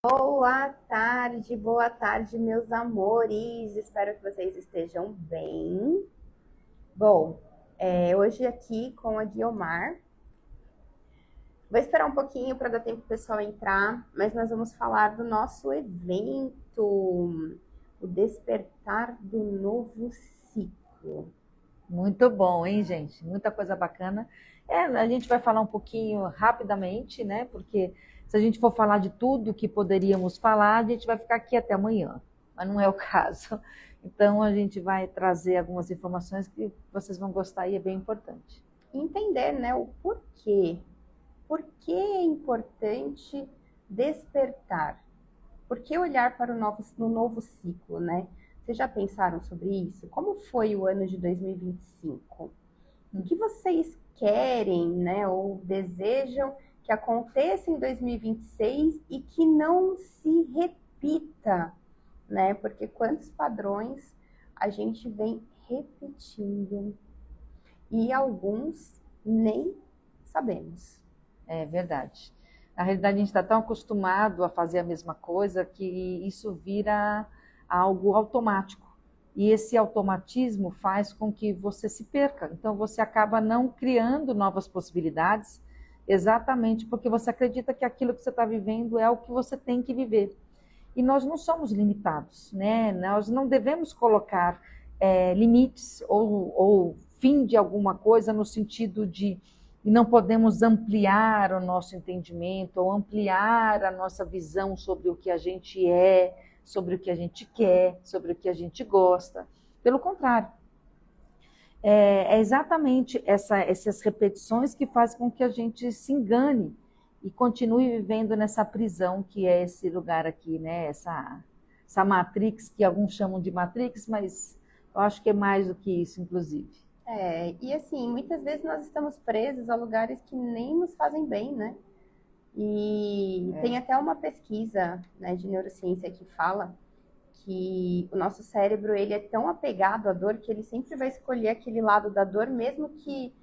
Boa tarde, meus amores. Espero que vocês estejam bem. Bom, hoje aqui com a Guiomar. Vou esperar um pouquinho para dar tempo para o pessoal entrar, mas nós vamos falar do nosso evento, o Despertar do Novo Ciclo. Muito bom, hein, gente? Muita coisa bacana. A gente vai falar um pouquinho rapidamente, né? Porque se a gente for falar de tudo que poderíamos falar, a gente vai ficar aqui até amanhã, mas não é o caso. Então, a gente vai trazer algumas informações que vocês vão gostar e é bem importante. Entender, né, o porquê. Por que é importante despertar? Por que olhar para no novo ciclo, né? Vocês já pensaram sobre isso? Como foi o ano de 2025? O que vocês querem, né, ou desejam que aconteça em 2026 e que não se repita, né? Porque quantos padrões a gente vem repetindo e alguns nem sabemos. É verdade. Na realidade, a gente está tão acostumado a fazer a mesma coisa que isso vira algo automático. E esse automatismo faz com que você se perca. Então, você acaba não criando novas possibilidades, exatamente porque você acredita que aquilo que você está vivendo é o que você tem que viver. E nós não somos limitados, né? Nós não devemos colocar limites ou fim de alguma coisa no sentido de não podemos ampliar o nosso entendimento ou ampliar a nossa visão sobre o que a gente é, sobre o que a gente quer, sobre o que a gente gosta. Pelo contrário, é exatamente essas repetições que fazem com que a gente se engane e continue vivendo nessa prisão que é esse lugar aqui, né? Essa Matrix, que alguns chamam de Matrix, mas eu acho que é mais do que isso, inclusive. E assim, muitas vezes nós estamos presos a lugares que nem nos fazem bem, né? E tem até uma pesquisa, né, de neurociência que fala que o nosso cérebro ele é tão apegado à dor que ele sempre vai escolher aquele lado da dor, mesmo que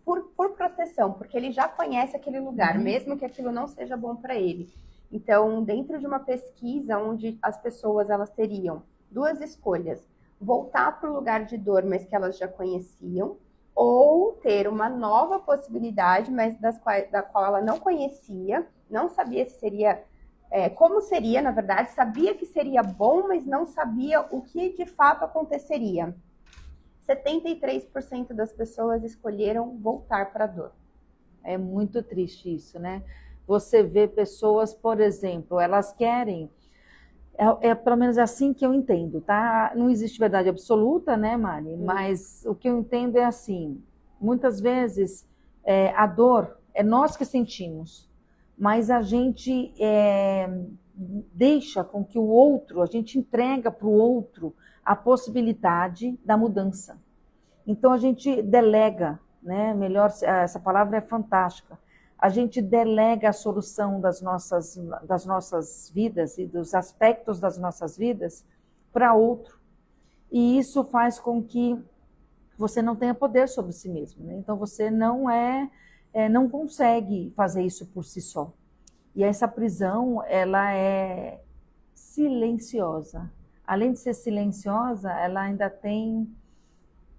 por proteção, porque ele já conhece aquele lugar, mesmo que aquilo não seja bom para ele. Então, dentro de uma pesquisa onde as pessoas elas teriam duas escolhas: voltar para o lugar de dor, mas que elas já conheciam, ou ter uma nova possibilidade, mas da qual ela não conhecia, não sabia se seria como seria, na verdade, sabia que seria bom, mas não sabia o que de fato aconteceria. 73% das pessoas escolheram voltar para a dor. É muito triste isso, né? Você vê pessoas, por exemplo, elas querem, pelo menos assim que eu entendo, tá? Não existe verdade absoluta, né, Mari? Mas o que eu entendo é assim, muitas vezes a dor é nós que sentimos, mas a gente deixa com que o outro, a gente entrega para o outro a possibilidade da mudança. Então a gente delega, né? Melhor, essa palavra é fantástica. A gente delega a solução das nossas vidas e dos aspectos das nossas vidas para outro. E isso faz com que você não tenha poder sobre si mesmo, né? Então você não consegue fazer isso por si só. E essa prisão, ela é silenciosa. Além de ser silenciosa, ela ainda tem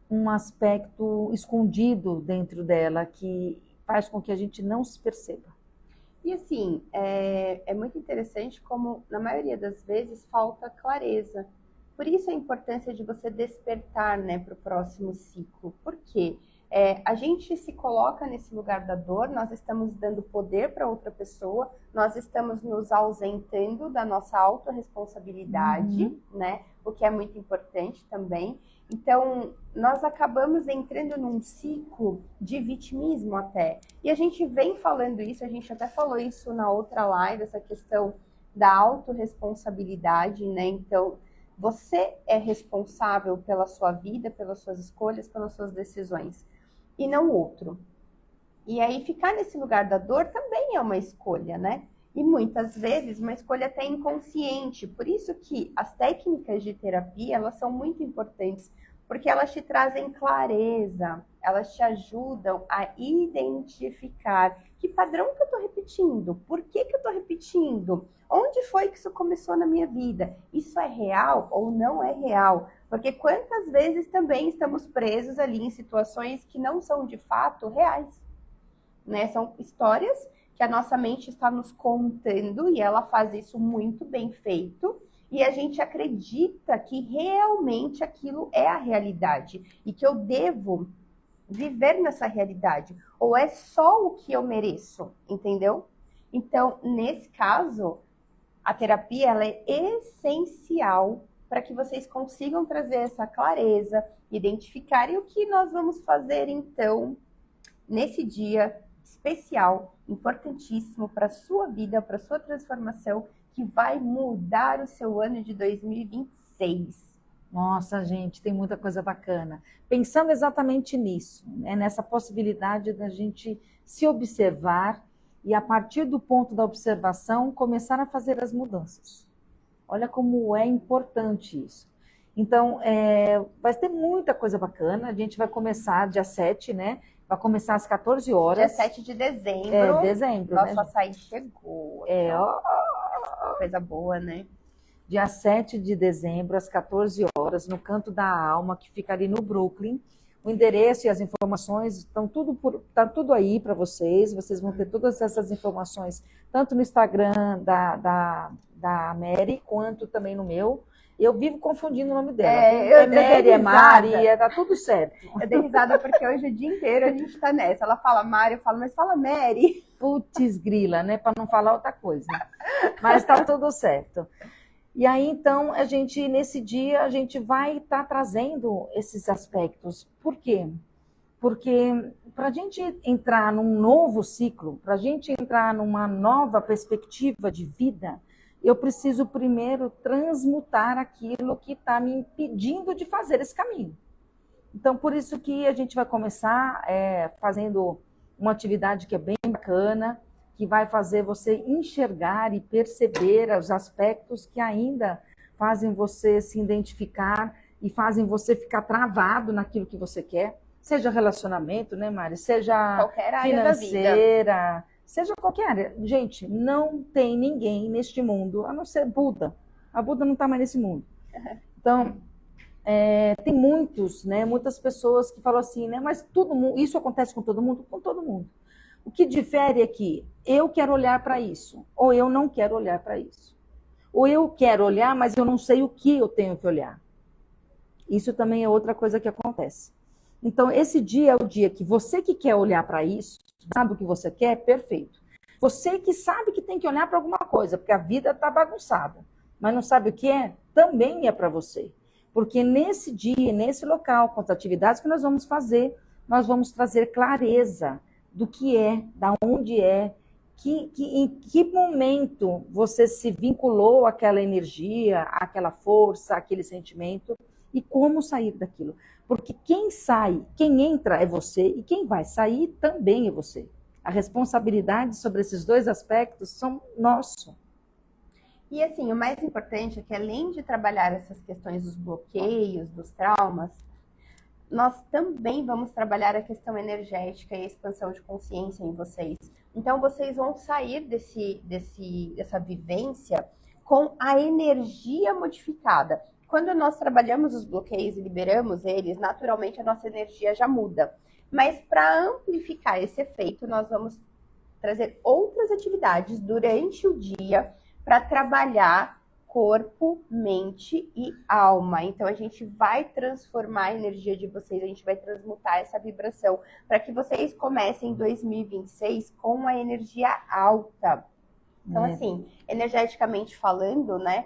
um aspecto escondido dentro dela que faz com que a gente não se perceba. E assim, é muito interessante como, na maioria das vezes, falta clareza. Por isso a importância de você despertar, né, para o próximo ciclo. Por quê? A gente se coloca nesse lugar da dor, nós estamos dando poder para outra pessoa, nós estamos nos ausentando da nossa autorresponsabilidade, né? O que é muito importante também. Então, nós acabamos entrando num ciclo de vitimismo até. E a gente vem falando isso, a gente até falou isso na outra live, essa questão da autorresponsabilidade, né? Então, você é responsável pela sua vida, pelas suas escolhas, pelas suas decisões, e não o outro. E aí, ficar nesse lugar da dor também é uma escolha, né? E muitas vezes uma escolha até inconsciente. Por isso que as técnicas de terapia, elas são muito importantes, porque elas te trazem clareza, elas te ajudam a identificar que padrão que eu estou repetindo, por que eu estou repetindo, onde foi que isso começou na minha vida? Isso é real ou não é real? Porque quantas vezes também estamos presos ali em situações que não são de fato reais, né? São histórias que a nossa mente está nos contando e ela faz isso muito bem feito. E a gente acredita que realmente aquilo é a realidade e que eu devo viver nessa realidade. Ou é só o que eu mereço, entendeu? Então, nesse caso, a terapia ela é essencial para que vocês consigam trazer essa clareza, identificarem o que nós vamos fazer, então, nesse dia especial, importantíssimo para a sua vida, para a sua transformação, que vai mudar o seu ano de 2026. Nossa, gente, tem muita coisa bacana. Pensando exatamente nisso, né, nessa possibilidade da gente se observar e, a partir do ponto da observação, começar a fazer as mudanças. Olha como é importante isso. Então, vai ter muita coisa bacana. A gente vai começar dia 7, né? Vai começar às 14 horas. Dia 7 de dezembro. Dezembro, nosso né? açaí chegou. Coisa boa, né? Dia 7 de dezembro, às 14 horas, no Canto da Alma, que fica ali no Brooklyn. O endereço e as informações estão tudo aí para vocês. Vocês vão ter todas essas informações, tanto no Instagram da Mary, quanto também no meu. Eu vivo confundindo o nome dela. Mary, é Mari, tá tudo certo. Eu dei risada porque hoje o dia inteiro a gente tá nessa. Ela fala Mari, eu falo, mas fala Mary. Putz grila, né? Para não falar outra coisa. Mas tá tudo certo. E aí, então, nesse dia, a gente vai estar trazendo esses aspectos. Por quê? Porque para a gente entrar num novo ciclo, para a gente entrar numa nova perspectiva de vida, eu preciso primeiro transmutar aquilo que está me impedindo de fazer esse caminho. Então, por isso que a gente vai começar fazendo uma atividade que é bem bacana, que vai fazer você enxergar e perceber os aspectos que ainda fazem você se identificar e fazem você ficar travado naquilo que você quer, seja relacionamento, né, Mari? Seja qualquer área financeira, da vida. Seja qualquer área. Gente, não tem ninguém neste mundo, a não ser Buda. A Buda não está mais nesse mundo. Então, tem muitas pessoas que falam assim, né? Mas isso acontece com todo mundo? Com todo mundo. O que difere é que eu quero olhar para isso, ou eu não quero olhar para isso. Ou eu quero olhar, mas eu não sei o que eu tenho que olhar. Isso também é outra coisa que acontece. Então, esse dia é o dia que você que quer olhar para isso, sabe o que você quer, perfeito. Você que sabe que tem que olhar para alguma coisa, porque a vida está bagunçada, mas não sabe o que é, também é para você. Porque nesse dia, nesse local, com as atividades que nós vamos fazer, nós vamos trazer clareza do que é, da onde é, em que momento você se vinculou àquela energia, àquela força, àquele sentimento, e como sair daquilo. Porque quem entra é você, e quem vai sair também é você. A responsabilidade sobre esses dois aspectos são nossos. E assim, o mais importante é que além de trabalhar essas questões dos bloqueios, dos traumas, nós também vamos trabalhar a questão energética e a expansão de consciência em vocês. Então, vocês vão sair dessa vivência com a energia modificada. Quando nós trabalhamos os bloqueios e liberamos eles, naturalmente a nossa energia já muda. Mas para amplificar esse efeito, nós vamos trazer outras atividades durante o dia para trabalhar corpo, mente e alma. Então, a gente vai transformar a energia de vocês, a gente vai transmutar essa vibração para que vocês comecem em 2026 com uma energia alta. Então, assim, energeticamente falando, né,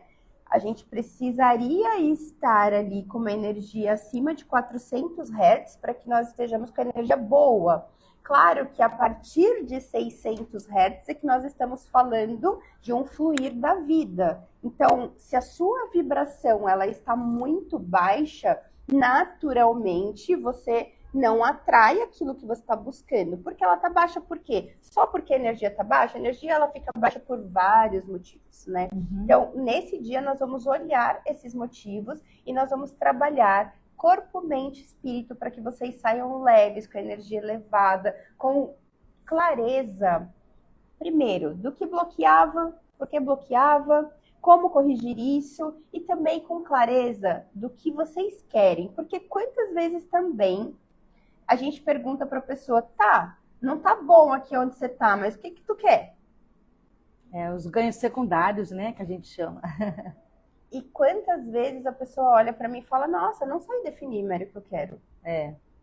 a gente precisaria estar ali com uma energia acima de 400 Hz para que nós estejamos com a energia boa. Claro que a partir de 600 Hz é que nós estamos falando de um fluir da vida. Então, se a sua vibração ela está muito baixa, naturalmente você não atrai aquilo que você está buscando. Porque ela está baixa por quê? Só porque a energia está baixa? A energia ela fica baixa por vários motivos, né? Então, nesse dia nós vamos olhar esses motivos e nós vamos trabalhar corpo, mente, espírito, para que vocês saiam leves, com energia elevada, com clareza, primeiro, do que bloqueava por que bloqueava, como corrigir isso e também com clareza do que vocês querem. Porque quantas vezes também a gente pergunta para a pessoa, tá, não tá bom aqui onde você tá, mas o que que tu quer? Os ganhos secundários, né, que a gente chama. E quantas vezes a pessoa olha para mim e fala, nossa, não sei definir, Mary, o que eu quero.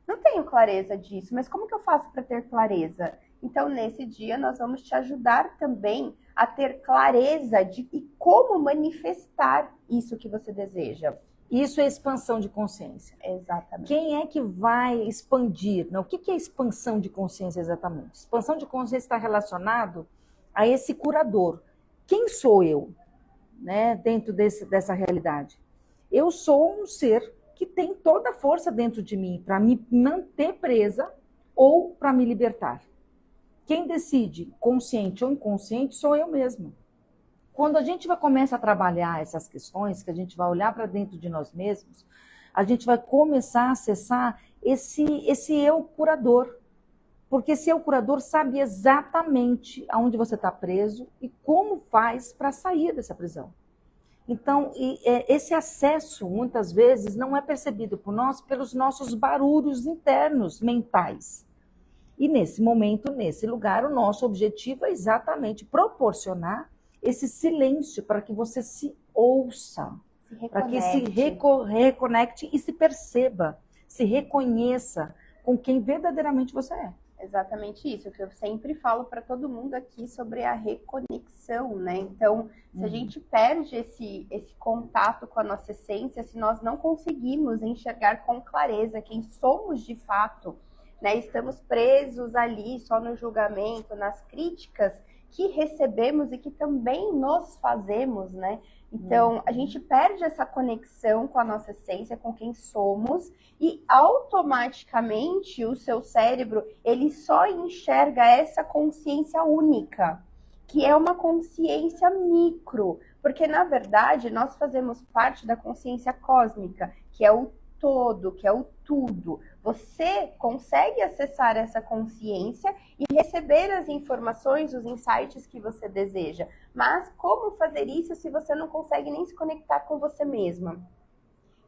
Não tenho clareza disso, mas como que eu faço para ter clareza? Então, nesse dia, nós vamos te ajudar também a ter clareza de como manifestar isso que você deseja. Isso é expansão de consciência. Exatamente. Quem é que vai expandir? Não, o que é expansão de consciência exatamente? Expansão de consciência está relacionado a esse curador. Quem sou eu, né, dentro dessa realidade? Eu sou um ser que tem toda a força dentro de mim para me manter presa ou para me libertar. Quem decide, consciente ou inconsciente, sou eu mesma. Quando a gente vai começar a trabalhar essas questões, que a gente vai olhar para dentro de nós mesmos, a gente vai começar a acessar esse eu curador. Porque esse eu curador sabe exatamente aonde você está preso e como faz para sair dessa prisão. Então, esse acesso, muitas vezes, não é percebido por nós pelos nossos barulhos internos, mentais. E nesse momento, nesse lugar, o nosso objetivo é exatamente proporcionar esse silêncio para que você se ouça, para que se reconecte e se perceba, se reconheça com quem verdadeiramente você é. Exatamente isso, que eu sempre falo para todo mundo aqui sobre a reconexão, né? Então, se a gente perde esse contato com a nossa essência, se nós não conseguimos enxergar com clareza quem somos de fato, né? Estamos presos ali só no julgamento, nas críticas que recebemos e que também nos fazemos, né? Então, a gente perde essa conexão com a nossa essência, com quem somos, e automaticamente o seu cérebro, ele só enxerga essa consciência única, que é uma consciência micro, porque, na verdade, nós fazemos parte da consciência cósmica, que é o todo, que é o tudo. Você consegue acessar essa consciência e receber as informações, os insights que você deseja. Mas como fazer isso se você não consegue nem se conectar com você mesma?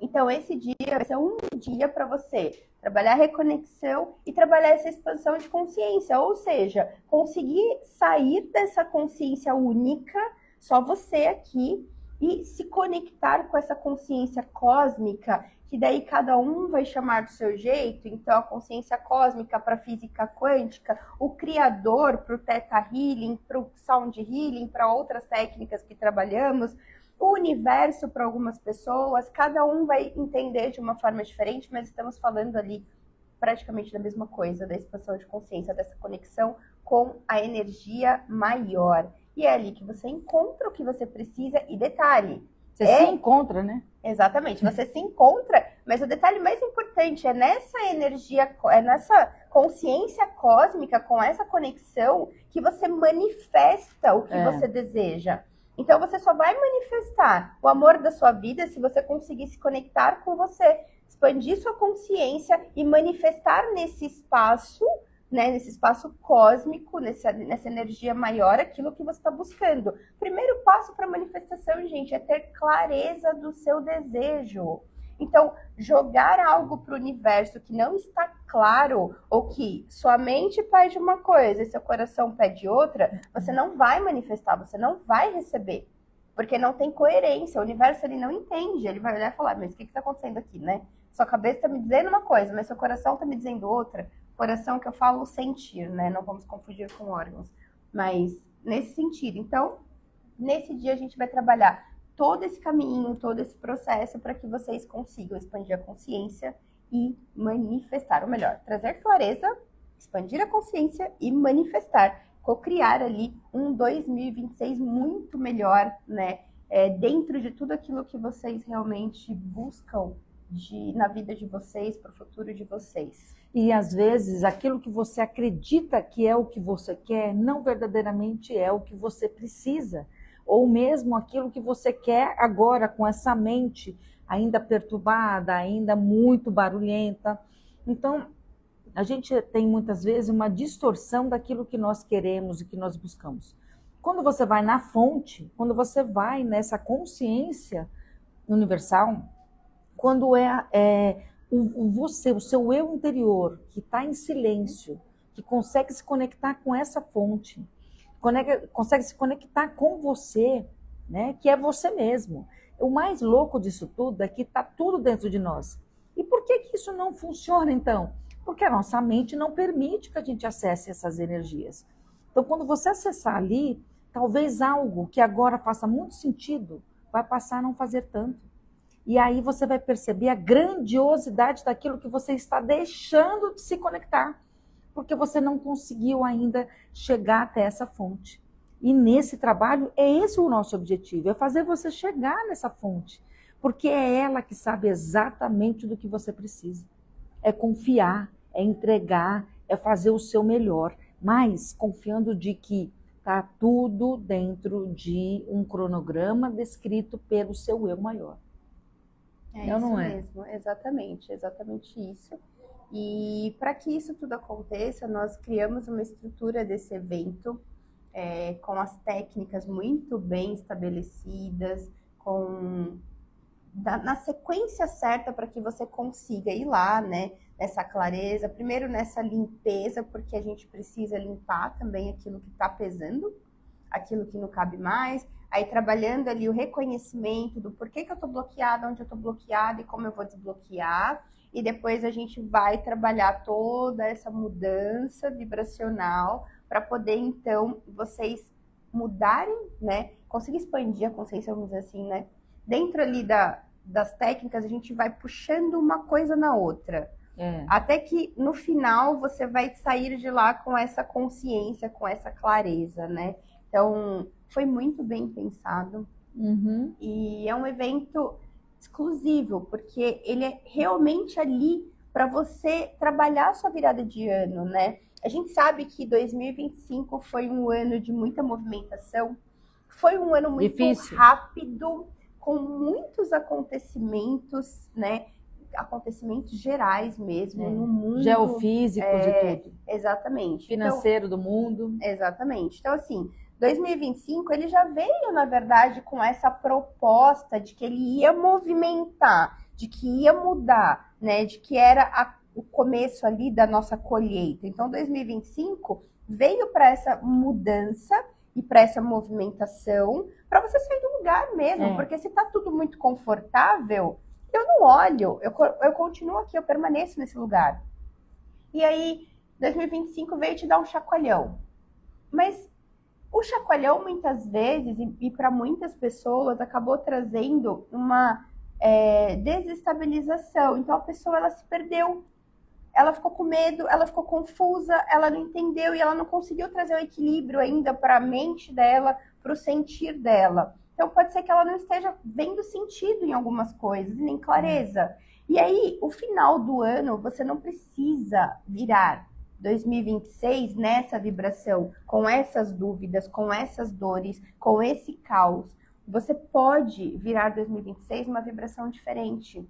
Então, esse dia vai ser um dia para você trabalhar a reconexão e trabalhar essa expansão de consciência. Ou seja, conseguir sair dessa consciência única, só você aqui, e se conectar com essa consciência cósmica, que daí cada um vai chamar do seu jeito. Então, a consciência cósmica para a física quântica, o criador para o Theta Healing, para o Sound Healing, para outras técnicas que trabalhamos, o universo para algumas pessoas, cada um vai entender de uma forma diferente, mas estamos falando ali praticamente da mesma coisa, da expansão de consciência, dessa conexão com a energia maior. E é ali que você encontra o que você precisa. E detalhe, você se encontra, né? Exatamente, você se encontra, mas o detalhe mais importante é nessa energia, é nessa consciência cósmica, com essa conexão, que você manifesta o que você deseja. Então você só vai manifestar o amor da sua vida se você conseguir se conectar com você, expandir sua consciência e manifestar nesse espaço, né, nesse espaço cósmico, nessa energia maior, aquilo que você está buscando. Primeiro passo para manifestação, gente, é ter clareza do seu desejo. Então, jogar algo para o universo que não está claro, ou que sua mente pede uma coisa e seu coração pede outra, você não vai manifestar, você não vai receber. Porque não tem coerência, o universo ele não entende, ele vai olhar e falar, mas o que está acontecendo aqui, né? Sua cabeça está me dizendo uma coisa, mas seu coração está me dizendo outra. Coração que eu falo sentir, né? Não vamos confundir com órgãos. Mas nesse sentido. Então, nesse dia a gente vai trabalhar todo esse caminho, todo esse processo para que vocês consigam expandir a consciência e manifestar. Ou melhor, trazer clareza, expandir a consciência e manifestar. Co-criar ali um 2026 muito melhor, né? Dentro de tudo aquilo que vocês realmente buscam na vida de vocês, para o futuro de vocês. E às vezes aquilo que você acredita que é o que você quer, não verdadeiramente é o que você precisa. Ou mesmo aquilo que você quer agora com essa mente ainda perturbada, ainda muito barulhenta. Então, a gente tem muitas vezes uma distorção daquilo que nós queremos e que nós buscamos. Quando você vai na fonte, quando você vai nessa consciência universal, quando o seu eu interior, que está em silêncio, que consegue se conectar com essa fonte, consegue se conectar com você, né, que é você mesmo. O mais louco disso tudo é que está tudo dentro de nós. E por que isso não funciona, então? Porque a nossa mente não permite que a gente acesse essas energias. Então, quando você acessar ali, talvez algo que agora faça muito sentido, vai passar a não fazer tanto. E aí você vai perceber a grandiosidade daquilo que você está deixando de se conectar, porque você não conseguiu ainda chegar até essa fonte. E nesse trabalho, é esse o nosso objetivo, é fazer você chegar nessa fonte, porque é ela que sabe exatamente do que você precisa. É confiar, é entregar, é fazer o seu melhor, mas confiando de que está tudo dentro de um cronograma descrito pelo seu eu maior. É isso mesmo, exatamente isso. E para que isso tudo aconteça, nós criamos uma estrutura desse evento, com as técnicas muito bem estabelecidas, na sequência certa para que você consiga ir lá, né, nessa clareza, primeiro nessa limpeza, porque a gente precisa limpar também aquilo que está pesando, aquilo que não cabe mais, aí trabalhando ali o reconhecimento do porquê que eu estou bloqueada, onde eu estou bloqueada e como eu vou desbloquear, e depois a gente vai trabalhar toda essa mudança vibracional para poder, então, vocês mudarem, né, conseguir expandir a consciência, vamos dizer assim, né, dentro ali das técnicas, a gente vai puxando uma coisa na outra. Até que no final você vai sair de lá com essa consciência, com essa clareza, né? Então, foi muito bem pensado. E é um evento exclusivo, porque ele é realmente ali para você trabalhar a sua virada de ano, né? A gente sabe que 2025 foi um ano de muita movimentação, foi um ano muito difícil, rápido, com muitos acontecimentos, né? Acontecimentos gerais mesmo, no mundo. Geofísicos e tudo. Exatamente. Financeiro do mundo. Exatamente. Então, assim, 2025, ele já veio, na verdade, com essa proposta de que ele ia movimentar, de que ia mudar, né? De que era o começo ali da nossa colheita. Então, 2025 veio para essa mudança e para essa movimentação, para você sair do lugar mesmo, porque se tá tudo muito confortável, eu não olho, eu continuo aqui, eu permaneço nesse lugar. E aí, 2025 veio te dar um chacoalhão. Mas o chacoalhão, muitas vezes, e para muitas pessoas, acabou trazendo uma desestabilização. Então, a pessoa, ela se perdeu. Ela ficou com medo, ela ficou confusa, ela não entendeu e ela não conseguiu trazer o equilíbrio ainda para a mente dela, para o sentir dela. Então, pode ser que ela não esteja vendo sentido em algumas coisas, nem clareza. E aí, o final do ano, você não precisa virar 2026 nessa vibração, com essas dúvidas, com essas dores, com esse caos. Você pode virar 2026 uma vibração diferente.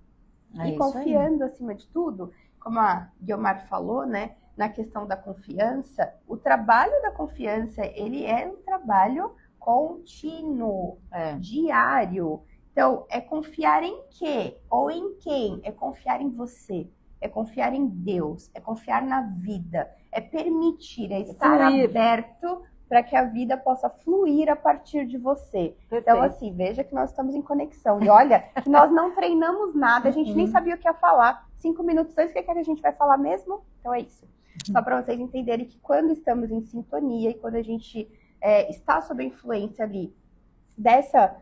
E confiando, acima de tudo, como a Guiomar falou, né, na questão da confiança, o trabalho da confiança, ele é um trabalho contínuo, diário. Então, é confiar em quê? Ou em quem? É confiar em você. É confiar em Deus. É confiar na vida. É permitir, é estar aberto para que a vida possa fluir a partir de você. Perfeito. Então, assim, veja que nós estamos em conexão. E olha, que nós não treinamos nada, a gente nem sabia o que ia falar. 5 minutos antes, o que a gente vai falar mesmo? Então, é isso. Só para vocês entenderem que quando estamos em sintonia e quando a gente está sob a influência ali dessa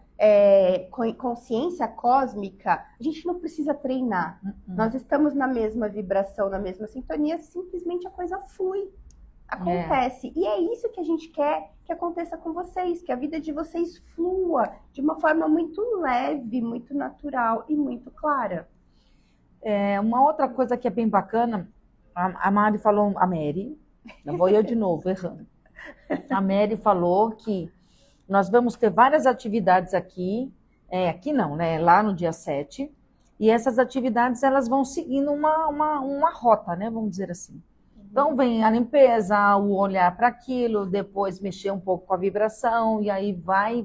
consciência cósmica, a gente não precisa treinar. Nós estamos na mesma vibração, na mesma sintonia, simplesmente a coisa flui. Acontece. E é isso que a gente quer que aconteça com vocês, que a vida de vocês flua de uma forma muito leve, muito natural e muito clara. Uma outra coisa que é bem bacana, a Mari falou, a Mary, não vou eu de novo, errando. A Mary falou que nós vamos ter várias atividades aqui não, né? Lá no dia 7, e essas atividades elas vão seguindo uma rota, né? Vamos dizer assim. Então vem a limpeza, o olhar para aquilo, depois mexer um pouco com a vibração, e aí vai.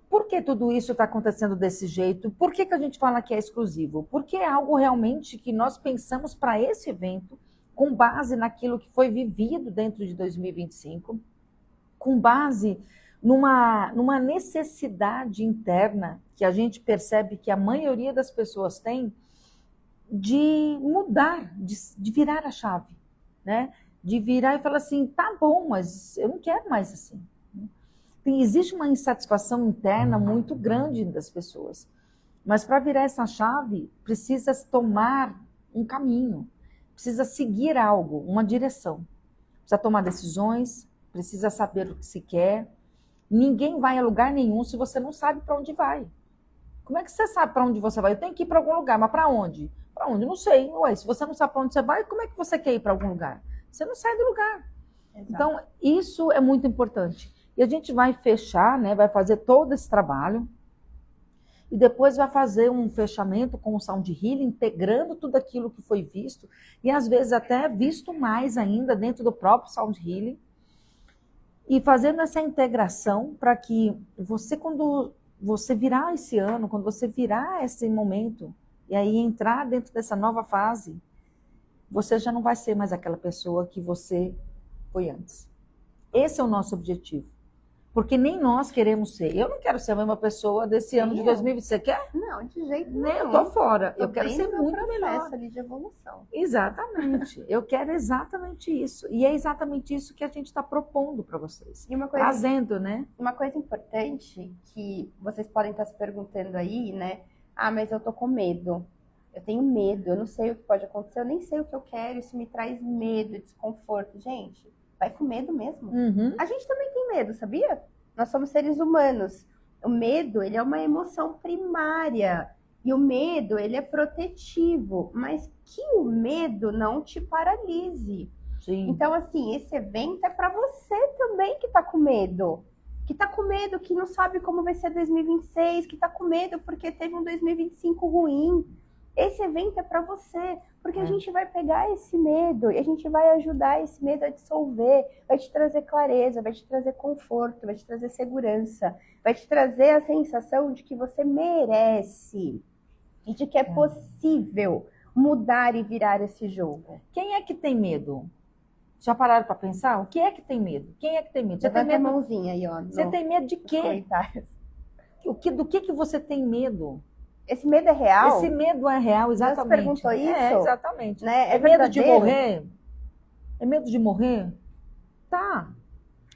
Por que tudo isso está acontecendo desse jeito? Por que a gente fala que é exclusivo? Porque é algo realmente que nós pensamos para esse evento, com base naquilo que foi vivido dentro de 2025, com base numa necessidade interna que a gente percebe que a maioria das pessoas tem de mudar, de virar a chave, né? De virar e falar assim, tá bom, mas eu não quero mais assim. Existe uma insatisfação interna muito grande das pessoas. Mas para virar essa chave, precisa tomar um caminho, precisa seguir algo, uma direção. Precisa tomar decisões, precisa saber o que se quer. Ninguém vai a lugar nenhum se você não sabe para onde vai. Como é que você sabe para onde você vai? Eu tenho que ir para algum lugar, mas para onde? Para onde? Não sei. Ué, se você não sabe para onde você vai, como é que você quer ir para algum lugar? Você não sai do lugar. Exato. Então, isso é muito importante. E a gente vai fechar, né, vai fazer todo esse trabalho e depois vai fazer um fechamento com o Sound Healing, integrando tudo aquilo que foi visto e às vezes até visto mais ainda dentro do próprio Sound Healing e fazendo essa integração para que você, quando você virar esse ano, quando você virar esse momento e aí entrar dentro dessa nova fase, você já não vai ser mais aquela pessoa que você foi antes. Esse é o nosso objetivo. Porque nem nós queremos ser. Eu não quero ser a mesma pessoa desse ano de 2020. Você quer? Não, de jeito nenhum. Nem eu tô fora. Eu quero ser muito melhor. Ali de evolução. Exatamente. Eu quero exatamente isso. E é exatamente isso que a gente está propondo para vocês. E uma coisa, trazendo, né? Uma coisa importante que vocês podem estar se perguntando aí, né? Ah, mas eu tô com medo. Eu tenho medo. Eu não sei o que pode acontecer. Eu nem sei o que eu quero. Isso me traz medo, desconforto. Gente, vai com medo mesmo. Uhum. A gente também tem medo, sabia? Nós somos seres humanos. O medo, ele é uma emoção primária. E o medo, ele é protetivo. Mas que o medo não te paralise. Sim. Então, assim, esse evento é para você também que tá com medo. Que tá com medo, que não sabe como vai ser 2026, que tá com medo porque teve um 2025 ruim. Esse evento é para você, porque a gente vai pegar esse medo e a gente vai ajudar esse medo a dissolver, vai te trazer clareza, vai te trazer conforto, vai te trazer segurança, vai te trazer a sensação de que você merece e de que é possível mudar e virar esse jogo. Quem é que tem medo? Já pararam para pensar? O que é que tem medo? Quem é que tem medo? Você tem medo? Mãozinha aí, ó. Você tem medo de quê? Do que você tem medo? Esse medo é real? Esse medo é real, exatamente. Você perguntou isso? É, exatamente. Né? É medo de morrer? É medo de morrer? Tá.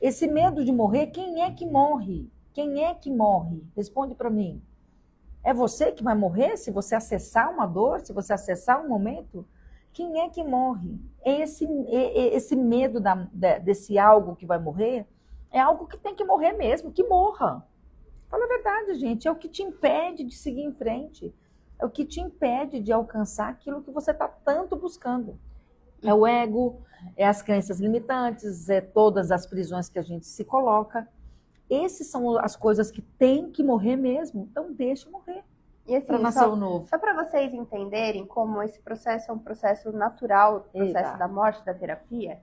Esse medo de morrer, quem é que morre? Quem é que morre? Responde para mim. É você que vai morrer se você acessar uma dor, se você acessar um momento? Quem é que morre? Esse medo desse algo que vai morrer é algo que tem que morrer mesmo, que morra. Fala a verdade, gente, é o que te impede de seguir em frente. É o que te impede de alcançar aquilo que você está tanto buscando. É o ego, é as crenças limitantes, é todas as prisões que a gente se coloca. Essas são as coisas que tem que morrer mesmo. Então deixa morrer. E assim, para nascer o novo. Só para vocês entenderem como esse processo é um processo natural, o processo da morte, da terapia,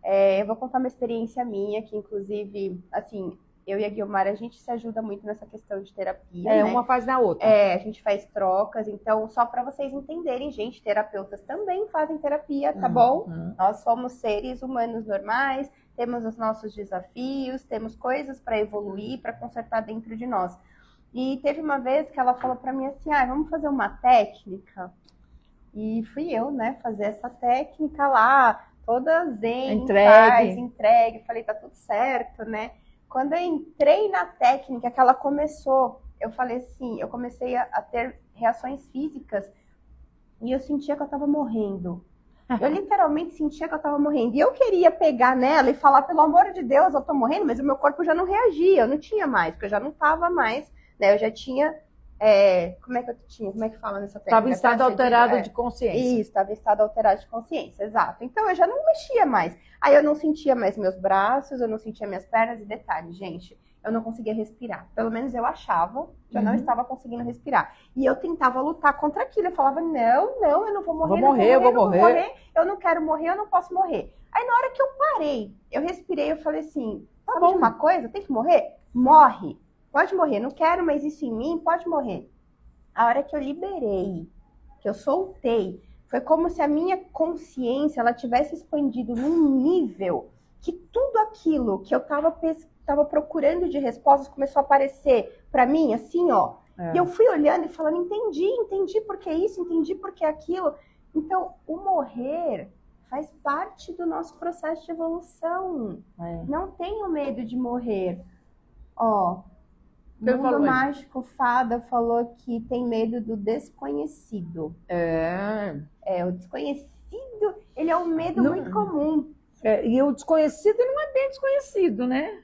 eu vou contar uma experiência minha, que inclusive, assim, eu e a Guiomar, a gente se ajuda muito nessa questão de terapia. É, né? Uma faz na outra. A gente faz trocas, então, só para vocês entenderem, gente, terapeutas também fazem terapia, tá bom? Nós somos seres humanos normais, temos os nossos desafios, temos coisas para evoluir, para consertar dentro de nós. E teve uma vez que ela falou para mim assim, vamos fazer uma técnica? E fui eu, né, fazer essa técnica lá, toda zen, entregue. Falei, tá tudo certo, né? Quando eu entrei na técnica que ela começou, eu falei assim, eu comecei a ter reações físicas e eu sentia que eu tava morrendo. Eu literalmente sentia que eu tava morrendo. E eu queria pegar nela e falar, pelo amor de Deus, eu tô morrendo, mas o meu corpo já não reagia, eu não tinha mais, porque eu já não tava mais, né? Eu já tinha... como é que eu tinha? Como é que fala nessa técnica? Estava em estado alterado de consciência. Isso, estava em estado alterado de consciência, exato. Então eu já não mexia mais. Aí eu não sentia mais meus braços, eu não sentia minhas pernas. E detalhe, gente, eu não conseguia respirar. Pelo menos eu achava que eu não estava conseguindo respirar. E eu tentava lutar contra aquilo. Eu falava, não, eu não vou morrer, eu vou morrer. Eu não quero morrer, eu não posso morrer. Aí na hora que eu parei, eu respirei, eu falei assim, Tá sabe de bom. uma coisa? Tem que morrer? Morre. Pode morrer, não quero mais isso em mim, pode morrer. A hora que eu liberei, que eu soltei, foi como se a minha consciência ela tivesse expandido num nível que tudo aquilo que eu tava procurando de respostas começou a aparecer para mim, assim, ó. E eu fui olhando e falando, entendi por que isso, entendi por que aquilo. Então, o morrer faz parte do nosso processo de evolução. Não tenho medo de morrer. Ó, Mundo Mágico Fada falou que tem medo do desconhecido. O desconhecido, ele é um medo muito comum. E o desconhecido não é bem desconhecido, né?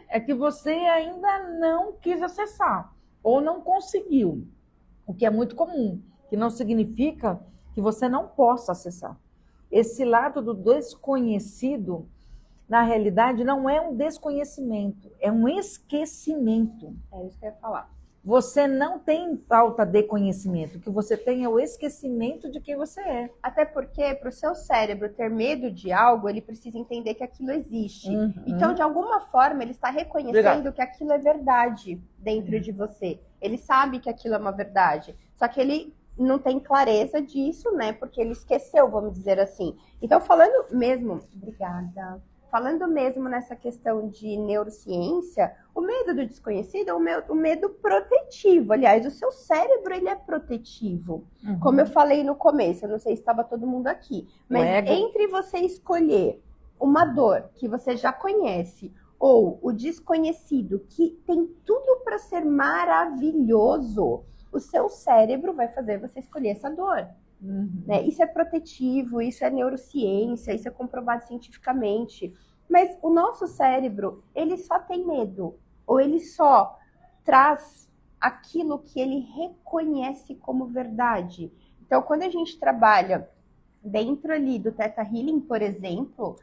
É que você ainda não quis acessar ou não conseguiu, o que é muito comum, que não significa que você não possa acessar. Esse lado do desconhecido, na realidade, não é um desconhecimento, é um esquecimento. É isso que eu ia falar. Você não tem falta de conhecimento, o que você tem é o esquecimento de quem você é. Até porque, para o seu cérebro ter medo de algo, ele precisa entender que aquilo existe. Então, de alguma forma, ele está reconhecendo que aquilo é verdade dentro de você. Ele sabe que aquilo é uma verdade. Só que ele não tem clareza disso, né? Porque ele esqueceu, vamos dizer assim. Então, falando mesmo nessa questão de neurociência, o medo do desconhecido é o medo protetivo. Aliás, o seu cérebro, ele é protetivo. Como eu falei no começo, eu não sei se estava todo mundo aqui, mas entre você escolher uma dor que você já conhece ou o desconhecido, que tem tudo para ser maravilhoso, o seu cérebro vai fazer você escolher essa dor. Né? Isso é protetivo, isso é neurociência, isso é comprovado cientificamente. Mas o nosso cérebro, ele só tem medo, ou ele só traz aquilo que ele reconhece como verdade. Então, quando a gente trabalha dentro ali do Theta Healing, por exemplo,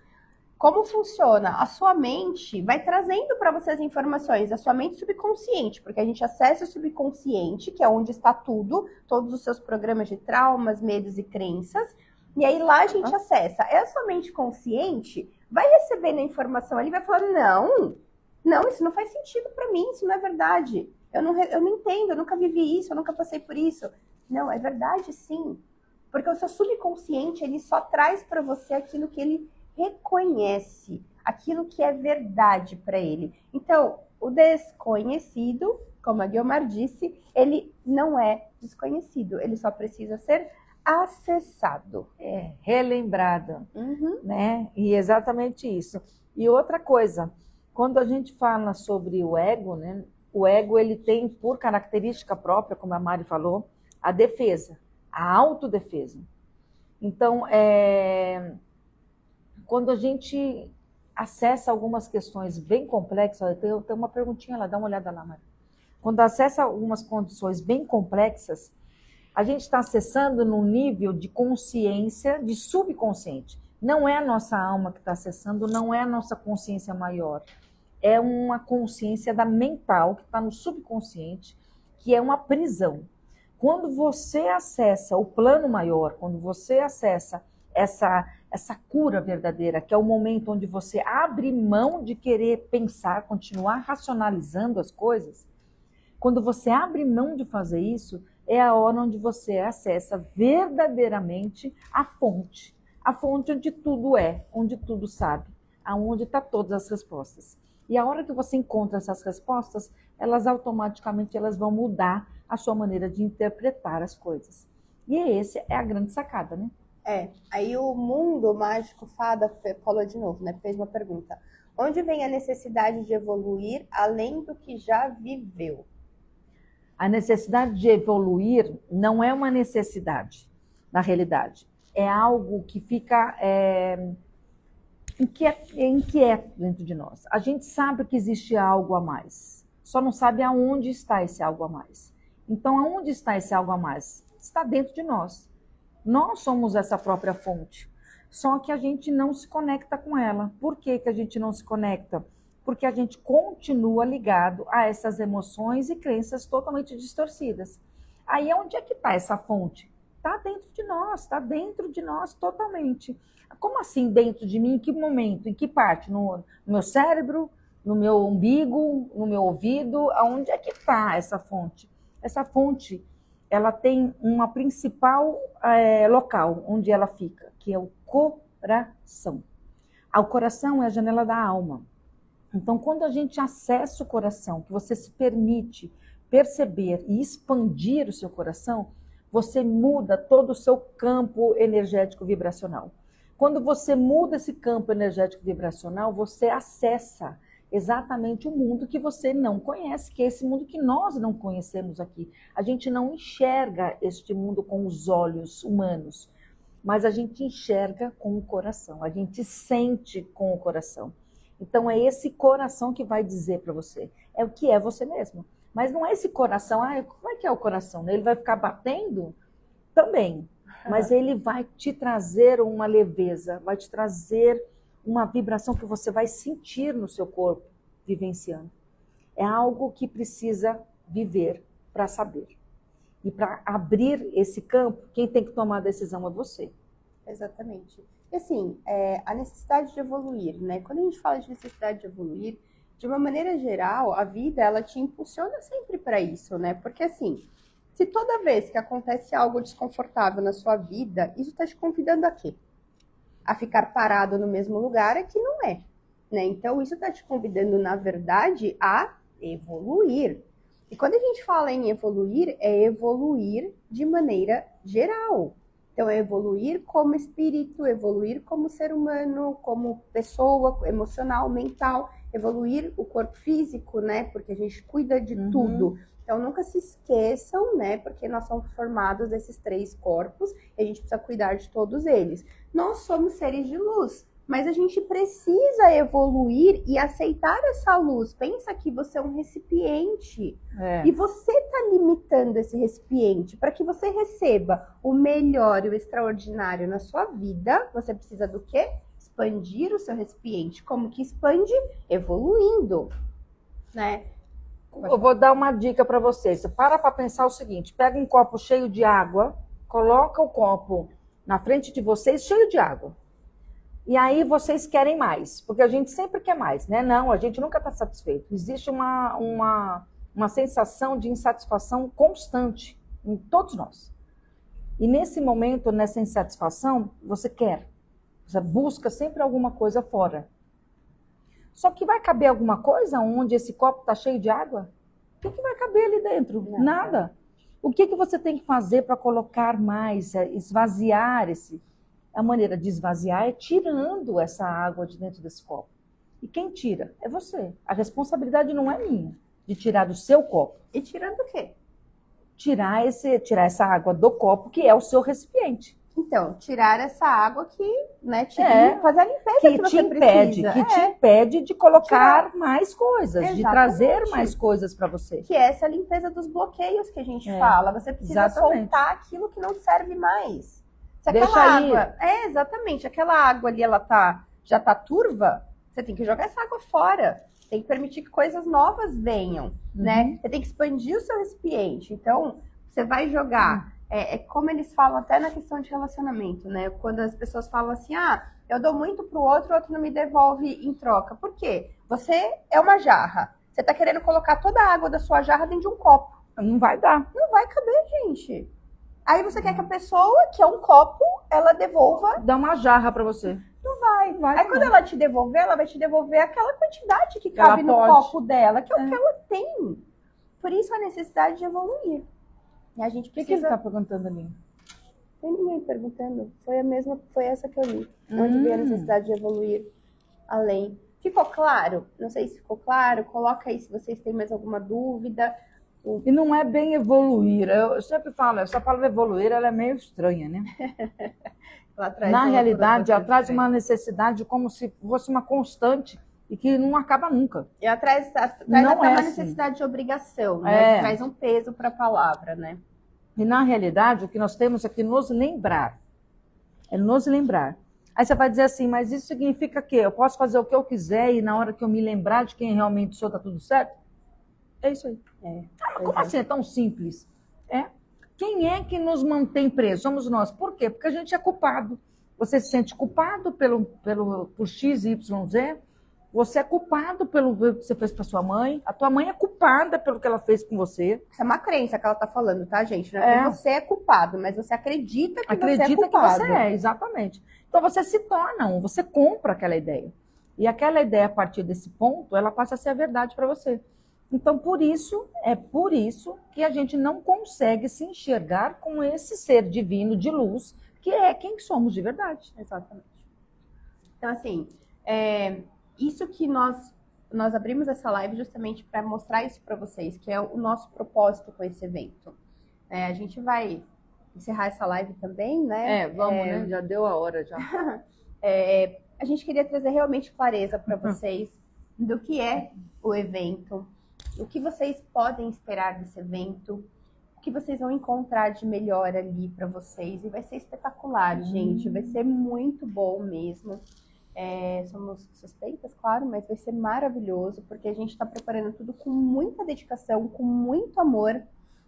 como funciona? A sua mente vai trazendo para você as informações, a sua mente subconsciente, porque a gente acessa o subconsciente, que é onde está tudo, todos os seus programas de traumas, medos e crenças, e aí lá a gente acessa. É a sua mente consciente, vai recebendo a informação ali, vai falando, não, isso não faz sentido para mim, isso não é verdade. Eu não entendo, eu nunca vivi isso, eu nunca passei por isso. Não, é verdade sim. Porque o seu subconsciente, ele só traz para você aquilo que ele reconhece, aquilo que é verdade para ele. Então, o desconhecido, como a Guiomar disse, ele não é desconhecido, ele só precisa ser acessado. Relembrado, né? E exatamente isso. E outra coisa, quando a gente fala sobre o ego, né? O ego, ele tem por característica própria, como a Mari falou, a defesa, a autodefesa. Então, quando a gente acessa algumas questões bem complexas, eu tenho uma perguntinha lá, dá uma olhada lá, Mari. Quando acessa algumas condições bem complexas, a gente está acessando num nível de consciência, de subconsciente. Não é a nossa alma que está acessando, não é a nossa consciência maior. É uma consciência da mental, que está no subconsciente, que é uma prisão. Quando você acessa o plano maior, quando você acessa essa cura verdadeira, que é o momento onde você abre mão de querer pensar, continuar racionalizando as coisas, quando você abre mão de fazer isso, é a hora onde você acessa verdadeiramente a fonte onde tudo é, onde tudo sabe, aonde está todas as respostas. E a hora que você encontra essas respostas, elas automaticamente vão mudar a sua maneira de interpretar as coisas. E essa é a grande sacada, né? Aí o Mundo Mágico Fada falou de novo, né? Fez uma pergunta. Onde vem a necessidade de evoluir além do que já viveu? A necessidade de evoluir não é uma necessidade, na realidade. É algo que fica inquieto dentro de nós. A gente sabe que existe algo a mais, só não sabe aonde está esse algo a mais. Então, aonde está esse algo a mais? Está dentro de nós. Nós somos essa própria fonte, só que a gente não se conecta com ela. Por que a gente não se conecta? porque a gente continua ligado a essas emoções e crenças totalmente distorcidas. Aí onde é que está essa fonte? Está dentro de nós totalmente. Como assim dentro de mim? Em que momento? Em que parte? No meu cérebro? No meu umbigo? No meu ouvido? Aonde é que está essa fonte? Essa fonte, ela tem uma principal local onde ela fica, que é o coração. O coração é a janela da alma. Então, quando a gente acessa o coração, que você se permite perceber e expandir o seu coração, você muda todo o seu campo energético vibracional. Quando você muda esse campo energético vibracional, você acessa exatamente o mundo que você não conhece, que é esse mundo que nós não conhecemos aqui. A gente não enxerga este mundo com os olhos humanos, mas a gente enxerga com o coração, a gente sente com o coração. Então é esse coração que vai dizer para você, é o que é você mesmo. Mas não é esse coração, como é que é o coração? Ele vai ficar batendo? Também. Mas ele vai te trazer uma leveza, vai te trazer uma vibração que você vai sentir no seu corpo, vivenciando. É algo que precisa viver para saber. E para abrir esse campo, quem tem que tomar a decisão é você. Exatamente. E assim, a necessidade de evoluir, né? Quando a gente fala de necessidade de evoluir, de uma maneira geral, a vida, ela te impulsiona sempre para isso, né? Porque assim, se toda vez que acontece algo desconfortável na sua vida, isso está te convidando a quê? A ficar parado no mesmo lugar, é que não é, né? Então, isso está te convidando, na verdade, a evoluir. E quando a gente fala em evoluir, é evoluir de maneira geral. Então, é evoluir como espírito, evoluir como ser humano, como pessoa, emocional, mental, evoluir o corpo físico, né? Porque a gente cuida de tudo. Então, nunca se esqueçam, né? Porque nós somos formados desses 3 corpos e a gente precisa cuidar de todos eles. Nós somos seres de luz, mas a gente precisa evoluir e aceitar essa luz. Pensa que você é um recipiente e você está limitando esse recipiente. Para que você receba o melhor e o extraordinário na sua vida, você precisa do quê? Expandir o seu recipiente. Como que expande? Evoluindo, né? Eu vou dar uma dica para vocês. Você para pensar o seguinte, pega um copo cheio de água, coloca o copo na frente de vocês cheio de água. E aí vocês querem mais, porque a gente sempre quer mais, né? Não, a gente nunca está satisfeito. Existe uma sensação de insatisfação constante em todos nós. E nesse momento, nessa insatisfação, você quer. Você busca sempre alguma coisa fora. Só que vai caber alguma coisa onde esse copo está cheio de água? O que vai caber ali dentro? Nada. O que você tem que fazer para colocar mais, esvaziar esse... A maneira de esvaziar é tirando essa água de dentro desse copo. E quem tira? É você. A responsabilidade não é minha, de tirar do seu copo. E tirando o quê? Tirar essa água do copo, que é o seu recipiente. Então, tirar essa água que, né, fazer a limpeza que você precisa. Que te impede de colocar mais coisas, de trazer mais coisas para você. Que é essa limpeza dos bloqueios que a gente fala. Você precisa soltar aquilo que não serve mais. Se aquela água... exatamente. Aquela água ali, ela já tá turva, você tem que jogar essa água fora. Tem que permitir que coisas novas venham, né? Você tem que expandir o seu recipiente. Então, você vai jogar... É como eles falam até na questão de relacionamento, né? Quando as pessoas falam assim, eu dou muito pro outro, o outro não me devolve em troca. Por quê? Você é uma jarra. Você tá querendo colocar toda a água da sua jarra dentro de um copo. Não vai dar. Não vai caber, gente. Aí você quer que a pessoa, que é um copo, ela devolva... Dá uma jarra para você. Não vai. Aí quando ela te devolver, ela vai te devolver aquela quantidade que cabe no copo dela, que é o que ela tem. Por isso a necessidade de evoluir. E a gente precisa... O que ele está perguntando ali? Tem ninguém perguntando. Foi essa que eu li. Onde veio a necessidade de evoluir além. Ficou claro? Não sei se ficou claro. Coloca aí se vocês têm mais alguma dúvida. E não é bem evoluir. Eu sempre falo, essa palavra evoluir, ela é meio estranha, né? Na realidade, ela traz uma necessidade como se fosse uma constante e que não acaba nunca. E ela traz uma necessidade de obrigação, né? Traz um peso para a palavra, né? E na realidade, o que nós temos é que nos lembrar. É nos lembrar. Aí você vai dizer assim, mas isso significa que eu posso fazer o que eu quiser e na hora que eu me lembrar de quem realmente sou, tá tudo certo? É isso aí. Como assim é tão simples? Quem é que nos mantém presos? Somos nós. Por quê? Porque a gente é culpado. Você se sente culpado por X, Y, Z. Você é culpado pelo que você fez para sua mãe. A tua mãe é culpada pelo que ela fez com você. Isso é uma crença que ela tá falando, tá, gente? Não é que você é culpado, mas você acredita que você é culpado. Que você é, exatamente. Então você se torna você compra aquela ideia. E aquela ideia, a partir desse ponto, ela passa a ser a verdade para você. Então, por isso que a gente não consegue se enxergar com esse ser divino de luz, que é quem somos de verdade. Exatamente. Então, assim, isso que nós abrimos essa live justamente para mostrar isso para vocês, que é o nosso propósito com esse evento. A gente vai encerrar essa live também, né? Vamos, né? Já deu a hora, já. A gente queria trazer realmente clareza para vocês do que é o evento, o que vocês podem esperar desse evento, o que vocês vão encontrar de melhor ali para vocês. E vai ser espetacular, gente. Vai ser muito bom mesmo. Somos suspeitas, claro, mas vai ser maravilhoso, porque a gente está preparando tudo com muita dedicação, com muito amor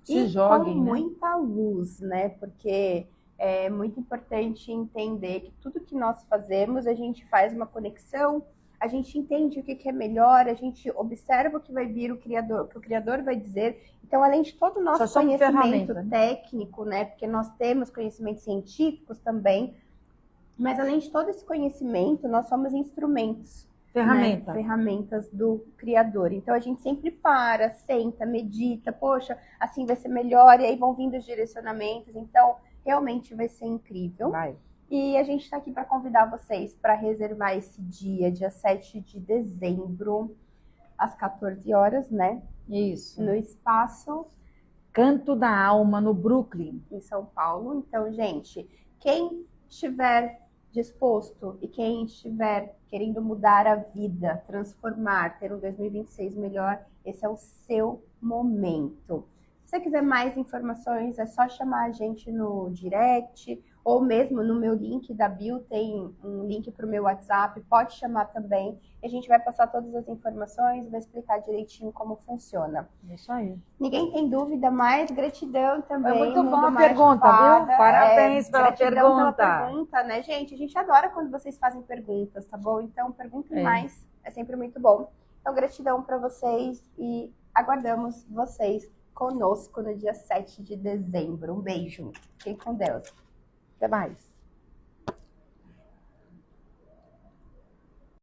com muita luz, né? Porque é muito importante entender que tudo que nós fazemos, a gente faz uma conexão, a gente entende o que é melhor, a gente observa o que vai vir o que o Criador vai dizer. Então, além de todo o nosso conhecimento técnico, né? Porque nós temos conhecimentos científicos também, mas além de todo esse conhecimento, nós somos instrumentos, ferramentas do Criador. Então a gente sempre para, senta, medita, poxa, assim vai ser melhor, e aí vão vindo os direcionamentos. Então, realmente vai ser incrível. E a gente está aqui para convidar vocês para reservar esse dia 7 de dezembro, às 14 horas, né? Isso. No espaço Canto da Alma, no Brooklyn, em São Paulo. Então, gente, quem estiver disposto e quem estiver querendo mudar a vida, transformar, ter um 2026 melhor, esse é o seu momento. Se você quiser mais informações, é só chamar a gente no direct, ou mesmo no meu link da bio, tem um link para o meu WhatsApp, pode chamar também. A gente vai passar todas as informações, vai explicar direitinho como funciona. Isso aí. Ninguém tem dúvida, mas gratidão também. É muito bom a pergunta, viu? Parabéns pela pergunta. Pela pergunta, né, gente? A gente adora quando vocês fazem perguntas, tá bom? Então, perguntem mais, é sempre muito bom. Então, gratidão para vocês e aguardamos vocês conosco no dia 7 de dezembro. Um beijo. Fiquem com Deus. Até mais.